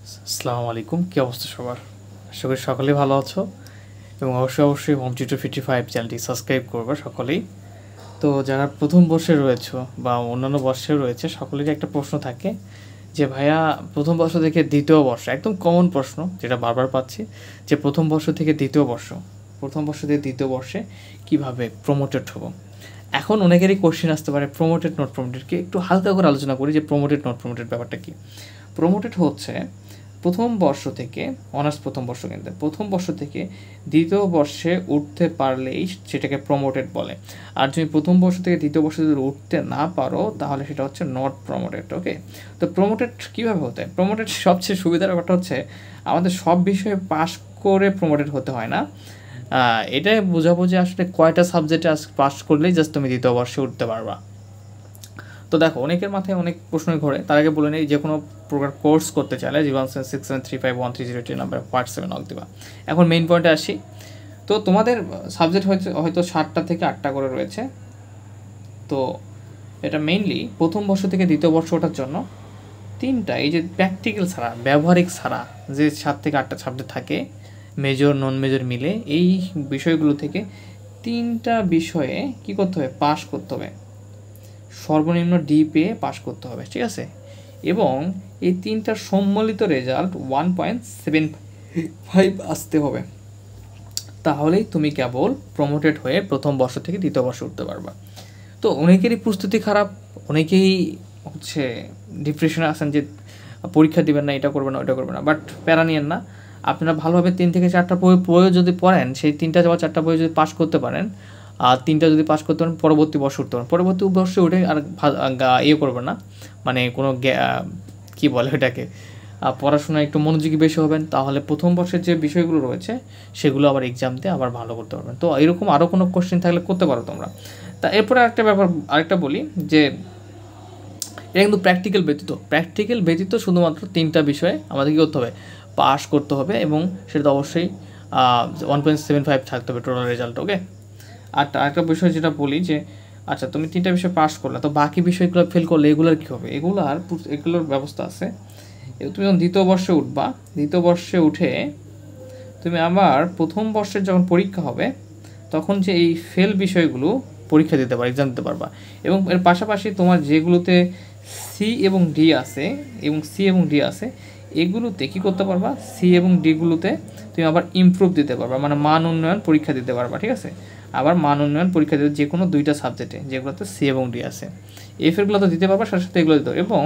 আসসালামু আলাইকুম, কী অবস্থা সবার? আশা করি সকলেই ভালো আছো এবং অবশ্যই হোম টিউটর 55 চ্যানেলটি সাবস্ক্রাইব করবে সকলেই। তো যারা প্রথম বর্ষে রয়েছে বা অন্যান্য বর্ষেও রয়েছে, সকলেরই একটা প্রশ্ন থাকে যে ভাইয়া প্রথম বর্ষ থেকে দ্বিতীয় বর্ষ, একদম কমন প্রশ্ন যেটা বারবার পাচ্ছি, যে প্রথম বর্ষ থেকে দ্বিতীয় বর্ষে কীভাবে প্রমোটেড হবো। এখন অনেকেরই কোশ্চেন আসতে পারে প্রমোটেড নট প্রমোটেডকে একটু হালকা করে আলোচনা করি যে প্রমোটেড নট প্রমোটেড ব্যাপারটা কী। প্রমোটেড হচ্ছে প্রথম বর্ষ থেকে অনার্স প্রথম বর্ষ, কিন্তু প্রথম বর্ষ থেকে দ্বিতীয় বর্ষে উঠতে পারলেই সেটাকে প্রমোটেড বলে। আর যদি প্রথম বর্ষ থেকে দ্বিতীয় বর্ষে যদি উঠতে না পারো তাহলে সেটা হচ্ছে নট প্রমোটেড। ওকে, তো প্রমোটেড কীভাবে হতে হয়? প্রমোটেড সবচেয়ে সুবিধার ব্যাপারটা হচ্ছে আমাদের সব বিষয়ে পাশ করে প্রমোটেড হতে হয় না। এটাই বোঝাবো যে আসলে কয়টা সাবজেক্টে পাস করলেই জাস্ট তুমি দ্বিতীয় বর্ষে উঠতে পারবা। তো দেখো, অনেকের মাথায় অনেক প্রশ্নই ঘোরে। তার আগে বলে নেই, যে কোনো প্রকার কোর্স করতে চাইলে 017635130 নাম্বার হোয়াটসঅ্যাপে নক দিবা। এখন মেইন পয়েন্টে আসি। তো তোমাদের সাবজেক্ট হয়তো 7টা থেকে 8টা করে রয়েছে। তো এটা মেইনলি প্রথম বর্ষ থেকে দ্বিতীয় বর্ষ ওঠার জন্য 3টা, এই যে প্র্যাকটিক্যাল ছাড়া, ব্যবহারিক ছাড়া যে 7 থেকে 8টা সাবজেক্ট থাকে, মেজর নন মেজর মিলে, এই বিষয়গুলো থেকে 3টা বিষয়ে কী করতে হবে? পাস করতে হবে, সর্বনিম্ন ডি পেয়ে পাস করতে হবে, ঠিক আছে? এবং এই 3টার সম্মিলিত রেজাল্ট 1.75 আসতে হবে। তাহলেই তুমি কেবল প্রমোটেড হয়ে প্রথম বর্ষ থেকে দ্বিতীয় বর্ষে উঠতে পারবা। তো অনেকেরই প্রস্তুতি খারাপ, অনেকেই ডিপ্রেশনে আছেন যে পরীক্ষা দিবেন না, এটা করবেন না, ওটা করবেন না। বাট প্যারা নিয়েন না, আপনারা ভালোভাবে 3 থেকে 4টা বই যদি পড়েন, সেই 3টা বা 4টা বই যদি পাস করতে পারেন, আর 3টা যদি পাস করতে পারেন, পরবর্তী বর্ষে উঠতে পারেন। পরবর্তী বর্ষে উঠে আর করবেন না, মানে কোনো কী বলে ওটাকে, পড়াশোনায় একটু মনোযোগী বেশি হবেন। তাহলে প্রথম বর্ষের যে বিষয়গুলো রয়েছে সেগুলো আবার এক্সাম দিয়ে আবার ভালো করতে পারবেন। তো এরকম আরও কোনো কোশ্চেন থাকলে করতে পারো তোমরা। তা এরপরে আরেকটা বলি যে এটা কিন্তু প্র্যাকটিক্যাল ব্যতীত শুধুমাত্র 3টা বিষয়ে আমাদের কী করতে হবে? পাস করতে হবে, এবং সেটা অবশ্যই 1.75 থাকতে হবে টোটাল রেজাল্ট। ওকে, আর আরেকটা বিষয় যেটা বলি যে আচ্ছা, তুমি 3টা বিষয় পাস করলে, তো বাকি বিষয়গুলো ফেল করলে এগুলোর কী হবে? এগুলোর ব্যবস্থা আছে। তুমি যখন দ্বিতীয় বর্ষে উঠবা, দ্বিতীয় বর্ষে উঠে তুমি আবার প্রথম বর্ষের যখন পরীক্ষা হবে তখন যে এই ফেল বিষয়গুলো পরীক্ষা দিতে পারবা, এক্সাম দিতে পারবা। এবং এর পাশাপাশি তোমার যেগুলোতে সি এবং ডি আছে এগুলোতে কী করতে পারবা? সি এবং ডিগুলোতে তুমি আবার ইমপ্রুভ দিতে পারবা, মানে মান উন্নয়ন পরীক্ষা দিতে পারবা, ঠিক আছে? আবার মান উন্নয়ন পরীক্ষা দিতে যে কোনো 2টা সাবজেক্টে যেগুলোতে সি এবং ডি আছে, এফেরগুলো তো দিতে পারবা, সাথে সাথে এগুলো দিতে হবে। এবং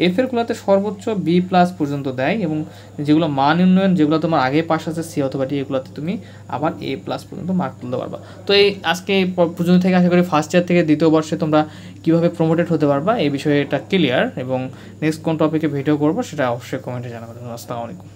এফেরগুলোতে সর্বোচ্চ বি+ পর্যন্ত দেয়, এবং যেগুলো মান উন্নয়ন, যেগুলো তোমার আগে পাস আছে সি অথবা ডি, এগুলোতে তুমি আবার A+ পর্যন্ত মার্ক তুলতে পারবা। তো এই আজকে পর্যন্ত থেকে আশা করি ফার্স্ট ইয়ার থেকে দ্বিতীয় বর্ষে তোমরা কীভাবে প্রমোটেড হতে পারবা এই বিষয়ে এটা ক্লিয়ার। এবং নেক্সট কোন টপিকে ভিডিও করবো সেটা অবশ্যই কমেন্টে জানাবেন। আসসালামু আলাইকুম।